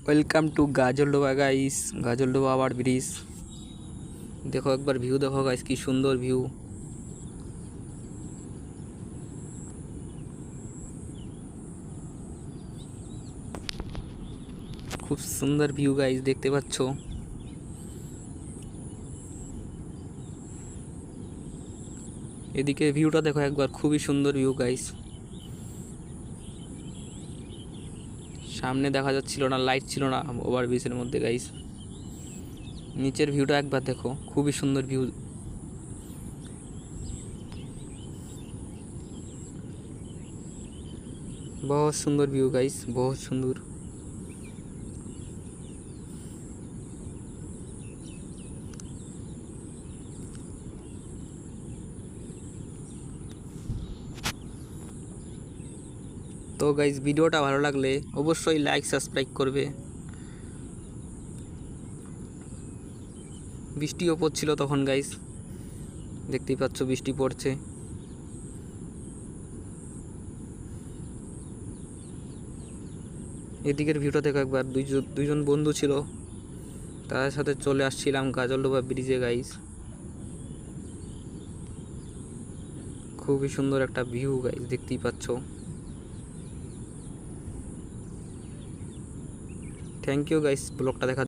Welcome to Gajoldoba guys, Gajoldoba আবার bridge. দেখো একবার ভিউ দেখো গাইস, কি সুন্দর ভিউ। খুব সুন্দর ভিউ গাইস, দেখতে পাচ্ছ। এদিকে ভিউটা দেখো একবার, খুবই সুন্দর ভিউ গাইস। সামনে দেখা যাচ্ছিল না, লাইট ছিল না ওভার ব্রিজের মধ্যে গাইস। নিচের ভিউটা একবার দেখো, খুবই সুন্দর ভিউ। बहुत सुंदर व्यू गाइस, बहुत सुंदर। তো গাইস, ভিডিওটা ভালো লাগলে অবশ্যই লাইক সাবস্ক্রাইব করবে। বৃষ্টিও পড়ছিল তখন গাইস, দেখতেই পাচ্ছ বৃষ্টি পড়ছে। এদিকের ভিউটা দেখো একবার, দুইজন বন্ধু ছিল, তাদের সাথে চলে আসছিলাম গাজলডোবা ব্রিজে গাইস। খুবই সুন্দর একটা ভিউ গাইস, দেখতেই পাচ্ছ। থ্যাংক ইউ গাইস ব্লগটা দেখা